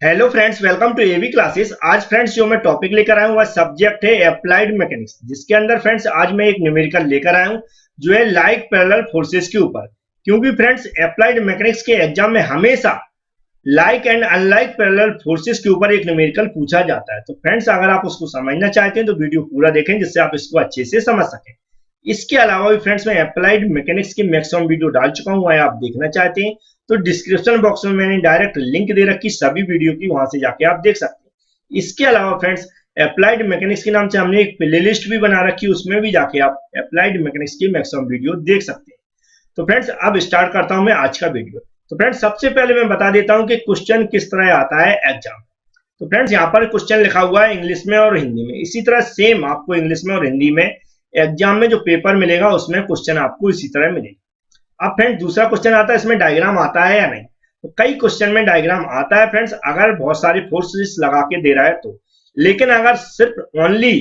Hello friends, welcome to AV classes. आज friends जो मैं टॉपिक लेकर आया हूँ वह सब्जेक्ट है अप्लाइड मैकेनिक्स, जिसके अंदर फ्रेंड्स आज मैं एक न्यूमेरिकल लेकर आया हूँ जो है लाइक पैरेलल फोर्सेस के ऊपर। क्योंकि फ्रेंड्स अप्लाइड मैकेनिक्स के एग्जाम में हमेशा like and unlike parallel forces के ऊपर एक न्यूमेरिकल पूछा जाता है। तो फ्रेंड्स अगर आप उसको समझना चाहते हैं तो वीडियो पूरा देखें, जिससे आप इसको अच्छे से समझ सकें। इसके अलावा भी फ्रेंड्स मैं अप्लाइड मैकेनिक्स की मैक्सिमम वीडियो डाल चुका हूँ, वह आप देखना चाहते हैं तो डिस्क्रिप्शन बॉक्स में मैंने डायरेक्ट लिंक दे रखी सभी वीडियो की, वहां से जाके आप देख सकते हैं। इसके अलावा फ्रेंड्स अप्लाइड मैकेनिक्स के नाम से हमने एक प्लेलिस्ट भी बना रखी है, उसमें भी जाके आप अप्लाइड मैकेनिक्स की मैक्सिमम वीडियो देख सकते हैं। तो फ्रेंड्स अब स्टार्ट करता हूं मैं आज का वीडियो। तो फ्रेंड्स सबसे पहले मैं बता देता हूं कि क्वेश्चन किस तरह आता है एग्जाम। तो फ्रेंड्स यहाँ पर क्वेश्चन लिखा हुआ है इंग्लिश में और हिंदी में। इसी तरह सेम आपको इंग्लिश में और हिंदी में एग्जाम में जो पेपर मिलेगा उसमें क्वेश्चन आपको इसी तरह मिलेगा। अब फ्रेंड्स दूसरा क्वेश्चन आता है, इसमें डायग्राम आता है या नहीं। तो कई क्वेश्चन में डायग्राम आता है फ्रेंड्स, अगर बहुत सारे फोर्सेस लगा के दे रहा है तो। लेकिन अगर सिर्फ ओनली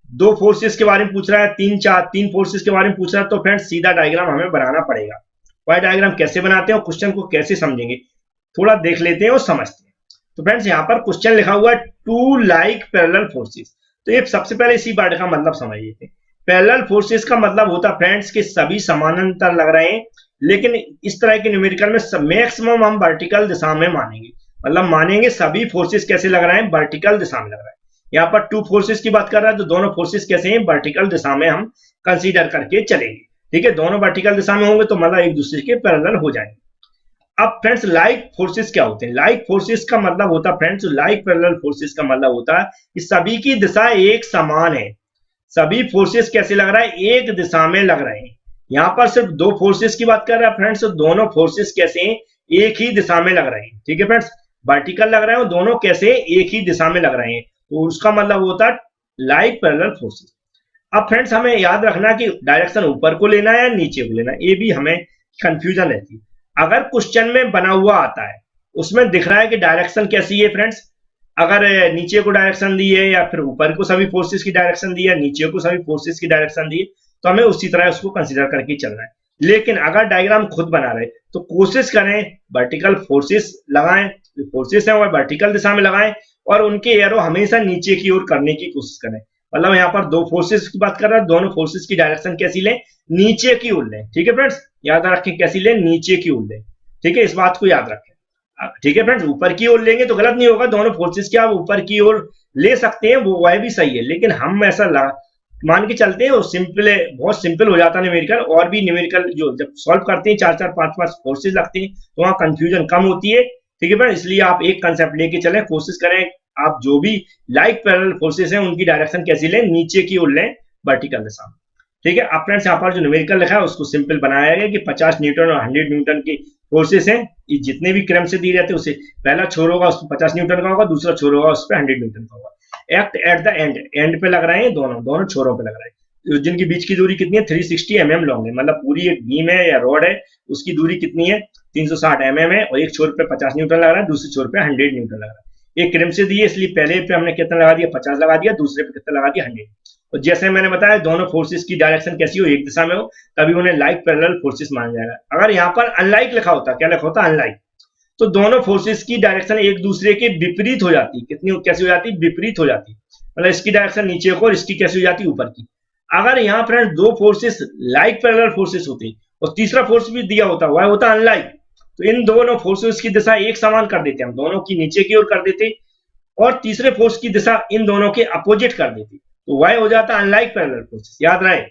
दो फोर्सेस के बारे में पूछ रहा है, तीन फोर्सेस के बारे में पूछ रहा है, तो फ्रेंड्स सीधा डायग्राम हमें बनाना पड़ेगा। वह डायग्राम कैसे बनाते हैं और क्वेश्चन को कैसे समझेंगे थोड़ा देख लेते हैं और समझते हैं। तो फ्रेंड्स यहाँ पर क्वेश्चन लिखा हुआ है टू लाइक पैरेलल फोर्सेस। तो ये सबसे पहले इसी वर्ड का मतलब समझ लेते हैं। पैरेलल फोर्सेस का मतलब होता फ्रेंड्स कि सभी समानांतर लग रहे हैं, लेकिन इस तरह के न्यूमेरिकल में मैक्सिमम हम वर्टिकल दिशा में मानेंगे। मतलब मानेंगे सभी फोर्सेस कैसे लग रहे हैं, वर्टिकल दिशा में लग रहा है। यहाँ पर टू फोर्सेस की बात कर रहा है तो दोनों फोर्सेस कैसे हैं, वर्टिकल दिशा में हम कंसीडर करके चलेंगे। ठीक है, दोनों वर्टिकल दिशा में होंगे तो मतलब एक दूसरे के पैरेलल हो जाएंगे। अब फ्रेंड्स लाइक फोर्सेस क्या होते हैं? लाइक फोर्सेस का मतलब होता फ्रेंड्स, लाइक पैरेलल फोर्सेस का मतलब होता है कि सभी की दिशा एक समान है। सभी फोर्सेस कैसे लग रहा है, एक दिशा में लग रहे हैं। यहाँ पर सिर्फ दो फोर्सेस की बात कर रहा है फ्रेंड्स, तो दोनों फोर्सेस कैसे हैं, एक ही दिशा में लग रहे हैं। ठीक है फ्रेंड्स, वर्टिकल लग रहे हैं, दोनों कैसे एक ही दिशा में लग रहे हैं, तो उसका मतलब होता है लाइक पैरेलल फोर्सेस। अब फ्रेंड्स हमें याद रखना कि डायरेक्शन ऊपर को लेना है या नीचे को लेना है, ये भी हमें कंफ्यूजन रहती है। अगर क्वेश्चन में बना हुआ आता है, उसमें दिख रहा है कि डायरेक्शन कैसी है फ्रेंड्स, अगर नीचे को डायरेक्शन दी है या फिर ऊपर को सभी फोर्सेस की डायरेक्शन दी है, नीचे को सभी फोर्सेस की डायरेक्शन दी है, तो हमें उसी तरह उसको कंसीडर करके चलना है। लेकिन अगर डायग्राम खुद बना रहे तो कोशिश करें वर्टिकल फोर्सेस लगाएं, फोर्सेस हैं वह वर्टिकल दिशा में लगाएं और उनके एरो हमेशा नीचे की ओर करने की कोशिश करें। मतलब यहाँ पर दो फोर्सेस की बात कर रहा है, दोनों फोर्सेस की डायरेक्शन कैसी लें, नीचे की ओर लें। ठीक है फ्रेंड्स, याद रखें कैसी लें, नीचे की ओर लें। ठीक है, इस बात को याद रखें। ठीक है फ्रेंड्स, ऊपर की ओर लेंगे तो गलत नहीं होगा, दोनों फोर्सेस की आप ऊपर की ओर ले सकते हैं, वो वह भी सही है। लेकिन हम ऐसा मान के चलते हैं, वो सिंपल है, बहुत सिंपल हो जाता है न्यूमेरिकल। और भी न्यूमेरिकल जो जब सॉल्व करते हैं, चार चार पांच पांच फोर्सेस लगते हैं, तो वहां कंफ्यूजन कम होती है। ठीक है फ्रेंड्स, इसलिए आप एक कंसेप्ट लेके चलें, कोशिश करें आप जो भी लाइक पैरेलल फोर्सेस हैं उनकी डायरेक्शन कैसी लें, नीचे की ओर लें, वर्टिकल दिशा में। ठीक है, अब फ्रेंड्स यहाँ पर जो न्यूमेरिकल लिखा है उसको सिंपल बनाया गया कि 50 न्यूटन और 100 न्यूटन की फोर्सेस हैं। ये जितने भी क्रम से दी रहते हैं, उसे पहला छोर होगा उस पर 50 न्यूटन का होगा, दूसरा छोर होगा उस पर 100 न्यूटन का होगा। Act at the end, and पे लग रहे हैं, दोनों छोरों पे लग रहे हैं, जिनकी बीच की दूरी कितनी है, 360 mm लॉन्ग है। मतलब पूरी एक बीम है या रॉड है, उसकी दूरी कितनी है, 360 mm है, और एक छोर पे 50 न्यूटन लग रहा है, दूसरे छोर पे 100 न्यूटन लग रहा है। एक क्रम से दी है, इसलिए पहले पे हमने कितना लगा दिया, 50 लगा दिया, दूसरे पे कितना लगा दिया, 100। और जैसे मैंने बताया दोनों फोर्सेस की डायरेक्शन कैसी हो, एक दिशा में हो, तभी उन्हें लाइक पैरेलल फोर्सेस माना जाएगा। अगर यहाँ पर अनलाइक लिखा होता, क्या लिखा होता, अनलाइक, तो दोनों फोर्सेस की डायरेक्शन एक दूसरे के विपरीत हो जाती। कितनी कैसी हो जाती, विपरीत हो जाती। मतलब इसकी डायरेक्शन नीचे को और इसकी कैसी हो जाती, ऊपर की। अगर यहाँ फ्रेंड्स दो फोर्सेस लाइक पैरेलल फोर्सेस होते और तीसरा फोर्स भी दिया होता, वह होता अनलाइक, तो इन दोनों फोर्सेस की दिशा एक समान कर देते, हम दोनों की नीचे की ओर कर देते और तीसरे फोर्स की दिशा इन दोनों के अपोजिट कर देते, तो वह हो जाता अनलाइक पैरेलल फोर्सेस। याद रहे,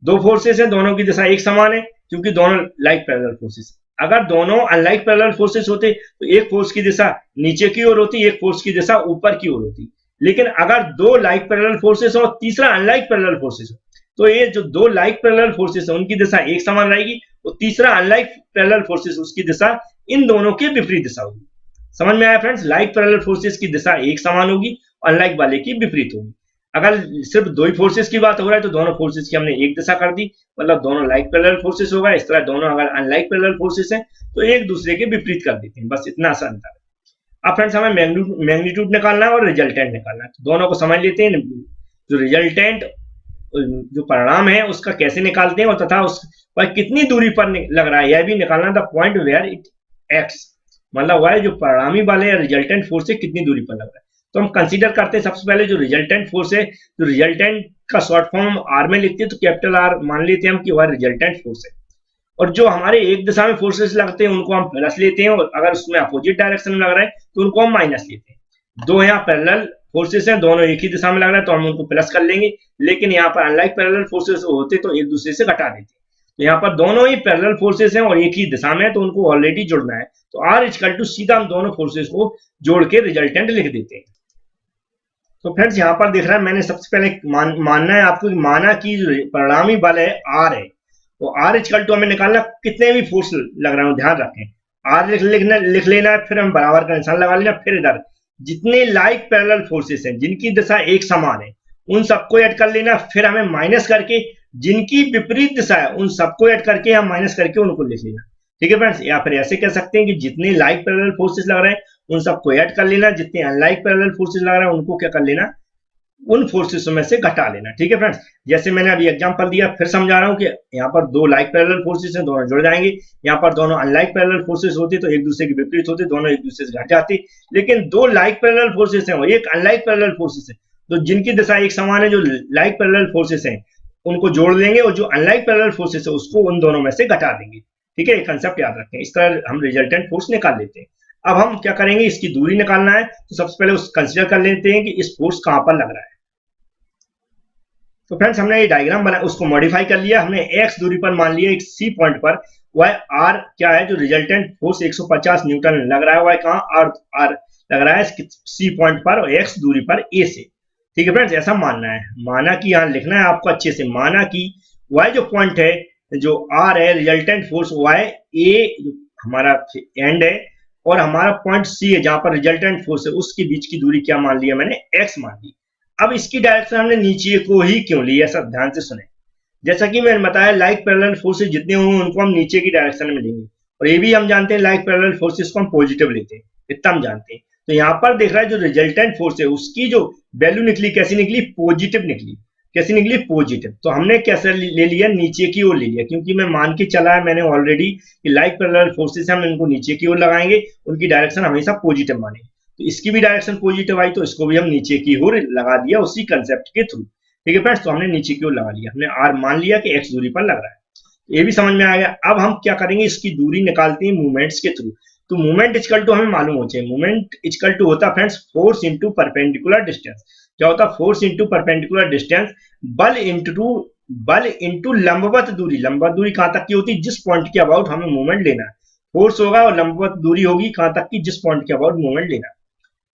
दो फोर्सेस हैं, दोनों की दिशा एक समान है क्योंकि दोनों लाइक पैरेलल फोर्सेस। अगर दोनों अनलाइक पैरेलल फोर्सेस होते तो एक फोर्स की दिशा नीचे की ओर होती, एक फोर्स की दिशा ऊपर की ओर होती। लेकिन अगर दो लाइक पैरेलल फोर्सेस और तीसरा अनलाइक पैरेलल फोर्सेस हो, तो ये जो दो लाइक पैरेलल फोर्सेस है उनकी दिशा एक समान रहेगी और तीसरा अनलाइक पैरेलल फोर्सेस उसकी दिशा इन दोनों के विपरीत दिशा होगी। समझ में आया फ्रेंड्स, लाइक पैरेलल फोर्सेस की दिशा एक समान होगी, अनलाइक वाले की विपरीत होगी। अगर सिर्फ दो ही फोर्सेस की बात हो रहा है तो दोनों फोर्सेस की हमने एक दिशा कर दी, मतलब दोनों लाइक पैरेलल फोर्सेस होगा। इस तरह दोनों अगर अनलाइक पैरेलल फोर्सेस हैं तो एक दूसरे के विपरीत कर देते हैं, बस इतना सा अंतर है। अब फ्रेंड्स हमें मैग्नीट्यूड निकालना है और रिजल्टेंट निकालना है, तो दोनों को समझ लेते हैं। जो रिजल्टेंट जो परिणाम है उसका कैसे निकालते हैं और तथा उस पर कितनी दूरी पर लग रहा है, यह भी निकालना। The point where it acts, मतलब वाई जो परिणामी बल है या रिजल्टेंट फोर्स से कितनी दूरी पर लग रहा है। तो हम कंसीडर करते हैं सबसे पहले जो रिजल्टेंट फोर्स है, जो रिजल्टेंट का शॉर्ट फॉर्म आर में लिखते हैं, तो कैपिटल आर मान लेते हैं हम कि वह रिजल्टेंट फोर्स है। और जो हमारे एक दिशा में फोर्सेस लगते हैं उनको हम प्लस लेते हैं, और अगर उसमें अपोजिट डायरेक्शन में लग रहा है तो उनको हम माइनस लेते हैं। दो यहाँ पैरेलल फोर्सेस हैं, दोनों एक ही दिशा में लग रहा है तो हम उनको प्लस कर लेंगे, लेकिन यहाँ पर अनलाइक पैरेलल फोर्सेस होते तो एक दूसरे से घटा देते। तो यहाँ पर दोनों ही पैरेलल फोर्सेस हैं और एक ही दिशा में है तो उनको ऑलरेडी जुड़ना है, तो आर इक्वल टू सीधा हम दोनों फोर्सेस को जोड़ के रिजल्टेंट लिख देते हैं। तो फ्रेंड्स यहाँ पर देख रहा है, मैंने सबसे पहले मानना है आपको कि माना कि परिणामी बल है आर है, तो आर इक्वल टू हमें निकालना कितने भी फोर्स लग रहा है, ध्यान रखें आर लिख लेना है, फिर हम बराबर का निशान लगा लेना, फिर इधर जितने लाइक पैरेलल फोर्सेस हैं जिनकी दिशा एक समान है उन सबको ऐड कर लेना, फिर हमें माइनस करके जिनकी विपरीत दिशा है उन सबको ऐड करके हम माइनस करके उनको लिख लेना। ठीक है फ्रेंड्स, या फिर ऐसे कह सकते हैं कि जितने लाइक पैरेलल फोर्सेस लग रहे हैं उन सबको ऐड कर लेना, जितने अनलाइक पैरेलल फोर्सेस लग रहे हैं उनको क्या कर लेना, उन फोर्सेस में से घटा लेना। ठीक है फ्रेंड्स, जैसे मैंने अभी एग्जांपल दिया, फिर समझा रहा हूं कि यहाँ पर दो लाइक पैरेलल फोर्सेस हैं, दोनों जुड़ जाएंगे। यहाँ पर दोनों अनलाइक पैरेलल फोर्सेस होते तो एक दूसरे के विपरीत होते, दोनों एक दूसरे से घट जाते, लेकिन दो लाइक पैरेलल फोर्सेस हैं और एक अनलाइक पैरेलल फोर्सेस है, तो जिनकी दिशा एक समान है, जो लाइक पैरेलल फोर्सेस हैं उनको जोड़ लेंगे और जो अनलाइक पैरेलल फोर्सेस है उसको उन दोनों में से घटा देंगे। ठीक है, ये कंसेप्ट याद रखें। इस तरह हम रिजल्टेंट फोर्स निकाल लेते हैं। अब हम क्या करेंगे, इसकी दूरी निकालना है, तो सबसे पहले उस कंसीडर कर लेते हैं कि इस फोर्स कहां पर लग रहा है। तो फ्रेंड्स हमने ये डायग्राम बना, उसको मॉडिफाई कर लिया, हमने x दूरी पर मान लिया एक सी पॉइंट पर, वह r क्या है, जो रिजल्टेंट फोर्स 150 न्यूटन लग रहा है, वह कहां r लग रहा है सी पॉइंट पर और x दूरी पर a से। ठीक है फ्रेंड्स, ऐसा मानना है, माना कि यहाँ लिखना है आपको अच्छे से, माना कि वह जो पॉइंट है जो r है रिजल्टेंट फोर्स वह a हमारा एंड है और हमारा पॉइंट c है जहां पर रिजल्टेंट फोर्स है, उसके बीच की दूरी क्या मान लिया मैंने, x मान ली। अब इसकी डायरेक्शन हमने नीचे को ही क्यों ली है, सब ध्यान से सुने। जैसा कि मैंने बताया लाइक पैरेलल फोर्सेस जितने होंगे उनको हम नीचे की डायरेक्शन में लेंगे, और ये भी हम जानते हैं लाइक पैरेलल फोर्सेस को हम पॉजिटिव लेते हैं, इतना हम जानते हैं। तो यहाँ पर देख रहा है जो रिजल्टेंट फोर्स है उसकी जो वैल्यू निकली कैसी निकली, पॉजिटिव निकली। कैसी निकली, पॉजिटिव। तो हमने कैसे ले लिया, नीचे की ओर ले लिया, क्योंकि मैं मान के चला है मैंने ऑलरेडी कि लाइक पैरेलल फोर्सेस हम इनको नीचे की ओर लगाएंगे, उनकी डायरेक्शन हमेशा पॉजिटिव मानेंगे। तो इसकी भी डायरेक्शन पॉजिटिव आई तो इसको भी हम नीचे की ओर लगा दिया उसी कंसेप्ट के थ्रू। ठीक है फ्रेंड्स, तो हमने नीचे की ओर लगा लिया, हमने आर मान लिया कि एक्स दूरी पर लग रहा है, ये भी समझ में आ गया। अब हम क्या करेंगे, इसकी दूरी निकालते हैं मूवमेंट्स के थ्रू। तो मूवमेंट इक्वल टू हमें मालूम हो चाहिए, मूवमेंट इक्वल टू होता friends force into perpendicular distance. क्या होता, फोर्स इंटू परपेंडिकुलर डिस्टेंस, बल इंटू लंबवत दूरी। लंबवत दूरी कहां तक की होती है, जिस पॉइंट के अबाउट हमें मूवमेंट लेना है, फोर्स होगा और लंबवत दूरी होगी कहां तक की, जिस पॉइंट के अबाउट मूवमेंट लेना है।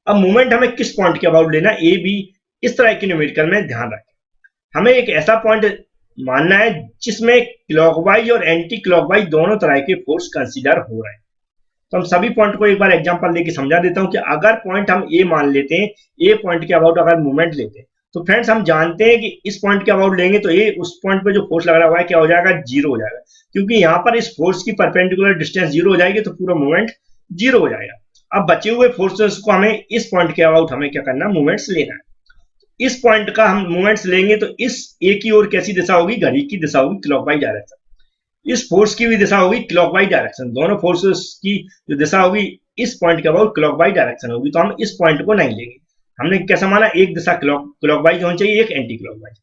अब मूवमेंट हमें किस पॉइंट के अबाउट लेना है, ए बी, इस तरह के न्यूमेरिकल में ध्यान रखें। हमें एक ऐसा पॉइंट मानना है जिसमें क्लॉकवाइज और एंटी क्लॉकवाइज दोनों तरह के फोर्स कंसीडर हो रहे हैं। तो हम सभी पॉइंट को एक बार एग्जांपल लेके समझा देता हूं कि अगर पॉइंट हम ए मान लेते हैं, ए पॉइंट के अबाउट अगर मूवमेंट लेते हैं, तो फ्रेंड्स हम जानते हैं कि इस पॉइंट के अबाउट लेंगे तो ए उस पॉइंट पे जो फोर्स लग रहा है क्या हो जाएगा, जीरो हो जाएगा, क्योंकि यहाँ पर इस फोर्स की परपेंडिकुलर डिस्टेंस जीरो हो जाएगी तो पूरा मूवमेंट जीरो हो जाएगा। अब बचे हुए फोर्सेस को हमें इस पॉइंट के अबाउट हमें क्या करना, मूवमेंट्स लेना है। इस पॉइंट का हम मूवमेंट्स लेंगे तो इस ए की ओर कैसी दिशा होगी, घड़ी की दिशा होगी, क्लॉकवाइज डायरेक्शन। इस फोर्स की भी दिशा होगी क्लॉकवाइज डायरेक्शन, दोनों फोर्सेस की जो दिशा होगी इस पॉइंट के अबाउट क्लॉकवाइज डायरेक्शन होगी, तो हम इस पॉइंट को नहीं लेंगे। हमने कैसा माना, एक दिशा क्लॉकवाइज होनी चाहिए, एक एंटी क्लॉकवाइज।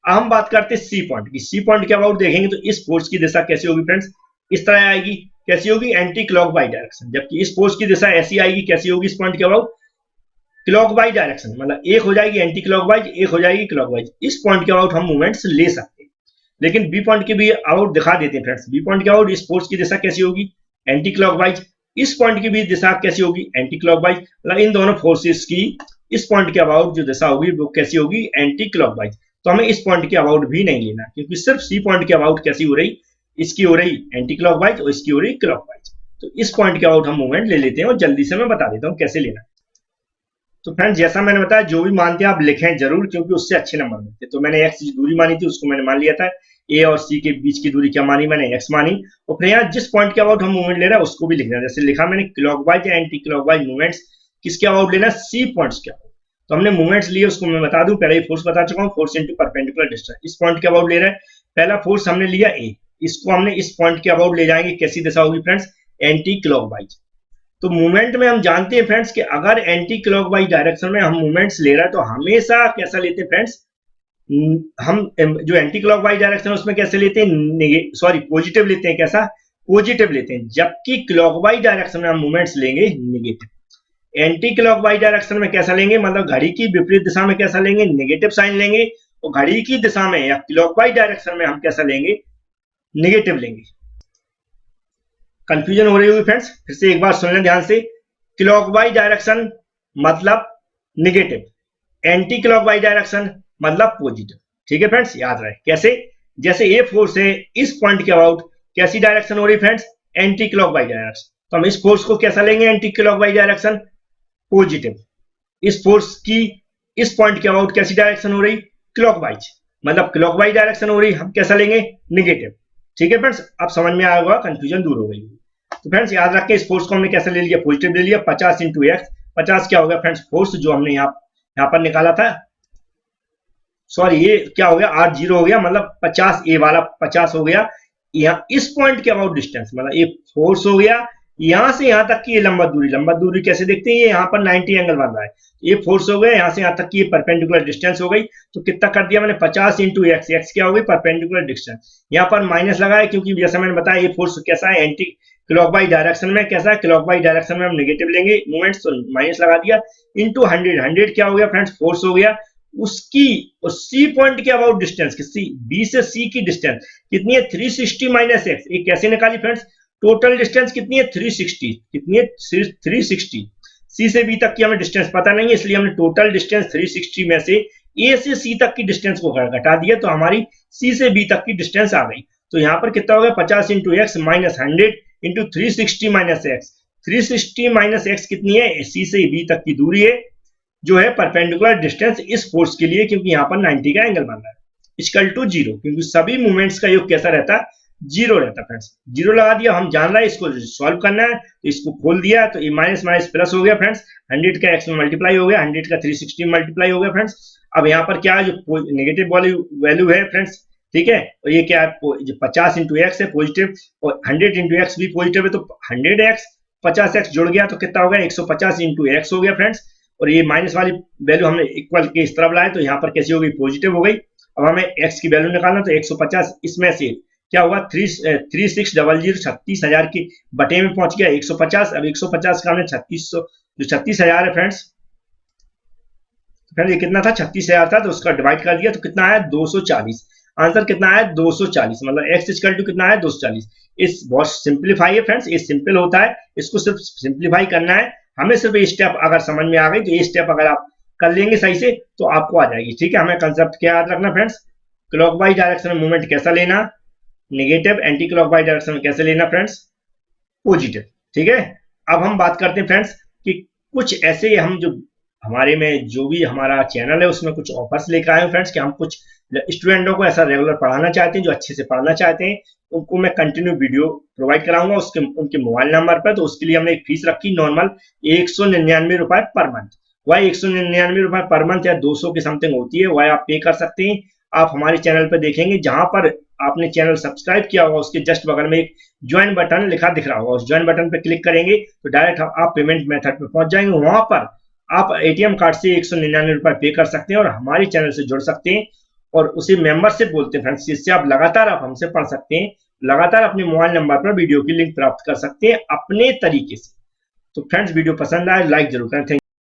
अब हम बात करते हैं सी पॉइंट की। सी पॉइंट के अबाउट देखेंगे तो इस फोर्स की दिशा कैसी होगी फ्रेंड्स, इस तरह आएगी, कैसी होगी, एंटी क्लॉकवाइज डायरेक्शन। जबकि इस फोर्स की दिशा ऐसी आएगी, कैसी होगी, इस पॉइंट के अबाउट क्लॉकवाइज डायरेक्शन, मतलब एक हो जाएगी एंटी क्लॉकवाइज, एक हो जाएगी क्लॉकवाइज। इस पॉइंट के अबाउट हम मूवमेंट्स ले सकते हैं, लेकिन बी पॉइंट के भी अबाउट दिखा देते हैं फ्रेंड्स। बी पॉइंट के अबाउट इस फोर्स की दिशा कैसी होगी, एंटी क्लॉकवाइज, इस पॉइंट की भी दिशा कैसी होगी, एंटी क्लॉकवाइज, मतलब इन दोनों फोर्सेस की इस पॉइंट के अबाउट जो दिशा होगी वो कैसी होगी, एंटी क्लॉकवाइज। तो हमें इस पॉइंट के अबाउट भी नहीं लेना, क्योंकि सिर्फ सी पॉइंट के अबाउट कैसी हो रही, इसकी हो रही एंटी क्लॉकवाइज और इसकी हो रही क्लॉकवाइज। तो इस पॉइंट के अबाउट हम मूवमेंट ले लेते हैं और जल्दी से मैं बता देता हूं कैसे लेना। तो फ्रेंड्स जैसा मैंने बताया, जो भी मानते हैं आप लिखें जरूर, क्योंकि उससे अच्छे नंबर मिलते हैं। तो मैंने एक्स दूरी मानी थी उसको मैंने मान लिया था, ए और सी के बीच की दूरी क्या मानी मैंने, एक्स मानी। और फिर यहाँ जिस पॉइंट के अबाउट हम मूवमेंट ले रहे हैं उसको भी लिखना है, जैसे लिखा मैंने क्लॉकवाइज या एंटी क्लॉकवाइज मूवमेंट्स किसके अबाउट लेना, सी पॉइंट्स के अबाउट। तो हमने मूवमेंट्स लिए, उसको मैं बता दूं, पहले ही फोर्स बता चुका हूँ, फोर्स इंटू परपेंडिकुलर डिस्टेंस। इस पॉइंट के अबाउट ले रहे हैं, पहला फोर्स हमने लिया ए, इसको हमने इस पॉइंट के अबाउट ले जाएंगे, कैसी दिशा होगी फ्रेंड्स, एंटी क्लॉकवाइज। तो मूवमेंट में हम जानते हैं फ्रेंड्स कि अगर एंटी क्लॉकवाइज डायरेक्शन में हम मूवमेंट्स ले रहे हैं तो हमेशा कैसा लेते हैं फ्रेंड्स, हम जो एंटी क्लॉकवाइज डायरेक्शन है उसमें कैसे लेते हैं, सॉरी पॉजिटिव लेते हैं। कैसा पॉजिटिव लेते हैं, जबकि क्लॉकवाइज डायरेक्शन में हम मूवमेंट्स लेंगे नेगेटिव। एंटी क्लॉकवाइज डायरेक्शन में कैसा लेंगे, मतलब घड़ी की विपरीत दिशा में कैसा लेंगे, नेगेटिव साइन लेंगे, और घड़ी की दिशा में या क्लॉकवाइज डायरेक्शन में हम कैसा लेंगे, नेगेटिव लेंगे। कंफ्यूजन हो रही होगी फ्रेंड्स, फिर से एक बार सुन लें ध्यान से। क्लॉकवाइज डायरेक्शन मतलब नेगेटिव, एंटी क्लॉकवाइज डायरेक्शन मतलब पॉजिटिव। ठीक है फ्रेंड्स, याद रहे कैसे, जैसे ये फोर्स है इस पॉइंट के अबाउट कैसी डायरेक्शन हो रही फ्रेंड्स, एंटी क्लॉकवाइज डायरेक्शन, तो हम इस फोर्स को कैसा लेंगे, एंटी क्लॉकवाइज डायरेक्शन पॉजिटिव। इस फोर्स की इस पॉइंट के अबाउट कैसी डायरेक्शन हो रही, क्लॉकवाइज, मतलब क्लॉकवाइज डायरेक्शन हो रही, हम कैसा लेंगे, नेगेटिव। ठीक है फ्रेंड्स, अब समझ में आया होगा, कंफ्यूजन दूर हो गई। तो फ्रेंड्स याद रखें, इस फोर्स को हमने कैसे ले लिया, पॉजिटिव ले लिया, 50 इंटू एक्स। 50 क्या हो गया फ्रेंड्स, फोर्स जो हमने यहाँ पर निकाला था, सॉरी ये क्या हो गया, R0 हो गया, मतलब 50, ए वाला 50 हो गया। यहाँ इस पॉइंट के अबाउट डिस्टेंस, मतलब ये फोर्स हो गया यहां से यहां तक की ये लंबा दूरी कैसे देखते हैं, ये यहाँ पर 90 एंगल बन रहा है, ये फोर्स हो गया यहां से यहां तक की ये परपेंडिकुलर डिस्टेंस हो गई। तो कितना कर दिया मैंने, 50 इंटू एक्स। एक्स क्या हो गई, परपेंडिकुलर डिस्टेंस, यहाँ पर माइनस लगाया क्योंकि जैसा मैंने बताया ये फोर्स कैसा है, एंटी क्लॉकवाइज डायरेक्शन में। कैसा है, क्लॉकवाइज डायरेक्शन में हम नेगेटिव लेंगे मूवमेंट्स, तो माइनस लगा दिया, इंटू 100। 100 क्या हो गया फ्रेंड्स, फोर्स हो गया, उसकी सी पॉइंट के अबाउट डिस्टेंस, बी से सी की डिस्टेंस कितनी है, 360 माइनस एक्स। ये कैसे निकाली फ्रेंड्स, टोटल डिस्टेंस कितनी है, 360। कितनी है, 360। सी से बी तक की हमें डिस्टेंस पता नहीं है, इसलिए हमने टोटल डिस्टेंस 360 में से ए से सी तक की डिस्टेंस को घटा दिया, तो हमारी सी से बी तक की डिस्टेंस आ गई। तो यहाँ पर कितना हो गया, 50 into x minus 100 into 360 minus x. 360 minus x कितनी है, सी से बी तक की दूरी है, जो है परपेंडिकुलर डिस्टेंस इस फोर्स के लिए, क्योंकि यहाँ पर 90 का एंगल बन रहा है, इक्वल टू 0, क्योंकि सभी मूवमेंट्स का योग कैसा रहता है, 0 रहता है फ्रेंड्स। 0 लगा दिया, हम जान रहे हैं इसको सॉल्व करना है, तो इसको खोल दिया, तो ये माइनस माइनस प्लस हो गया फ्रेंड्स, 100 का एक्स में मल्टीप्लाई हो गया, 100 का 360 में मल्टीप्लाई हो गया फ्रेंड्स। अब यहाँ पर क्या है, जो नेगेटिव वैल्यू है फ्रेंड्स, ठीक है, और ये क्या है, जो 50 इंटू एक्स है पॉजिटिव, और 100 इंटू एक्स भी पॉजिटिव है, तो 100x 50x जुड़ गया, तो कितना हो गया, 150 इंटू एक्स हो गया फ्रेंड्स। और ये माइनस वाली वैल्यू हमने इक्वल के इस तरफ लाए, तो यहाँ पर कैसी हो गई, पॉजिटिव हो गई। अब हमें x की वैल्यू निकालना, तो 150 इसमें से क्या हुआ, 3600 36,000 की बटे में पहुंच गया 150। अब 150 का हमने 3600, जो 36,000 है फ्रेंड्स, ये कितना था, 36,000 था, तो उसका डिवाइड कर दिया, तो कितना आया, 240। आंसर कितना है, 240, मतलब x इक्वल टू कितना है, 240। इस बहुत सिंप्लीफाई है फ्रेंड्स, ये सिंपल होता है, इसको सिर्फ सिंप्लीफाई करना है हमें। सिर्फ ये स्टेप अगर समझ में आ गई, तो ये स्टेप अगर आप कर लेंगे सही से, तो आपको आ जाएगी। ठीक है, हमें कंसेप्ट क्या याद रखना फ्रेंड्स, क्लॉकवाइज डायरेक्शन में मूवमेंट कैसा लेना, नेगेटिव, एंटी क्लॉकवाइज डायरेक्शन में कैसे लेना फ्रेंड्स, पॉजिटिव। ठीक है, अब हम बात करते हैं फ्रेंड्स कि कुछ ऐसे हम जो हमारे में जो भी हमारा चैनल है उसमें कुछ ऑफर्स लेकर आए हैं फ्रेंड्स, कि हम कुछ स्टूडेंटों को ऐसा रेगुलर पढ़ाना चाहते हैं, जो अच्छे से पढ़ना चाहते हैं, उनको मैं कंटिन्यू वीडियो प्रोवाइड कराऊंगा उसके उनके मोबाइल नंबर पर। तो उसके लिए हमने एक फीस रखी नॉर्मल 199 रुपए पर मंथ। वह 199 रुपए पर मंथ या 200 की समथिंग होती है, वह आप पे कर सकते हैं। आप हमारे चैनल पर देखेंगे, जहां पर आपने चैनल सब्सक्राइब किया होगा उसके जस्ट बगल में एक ज्वाइन बटन लिखा दिख रहा होगा, उस ज्वाइन बटन पर क्लिक करेंगे तो डायरेक्ट आप पेमेंट मेथड पे पहुंच जाएंगे। वहां पर आप एटीएम कार्ड से 199 रुपए पे कर सकते हैं और हमारे चैनल से जुड़ सकते हैं, और उसे मेंबरशिप बोलते हैं फ्रेंड्स, जिससे आप लगातार आप हमसे पढ़ सकते हैं, लगातार अपने मोबाइल नंबर पर वीडियो की लिंक प्राप्त कर सकते हैं अपने तरीके से। तो फ्रेंड्स वीडियो पसंद आए लाइक जरूर करें।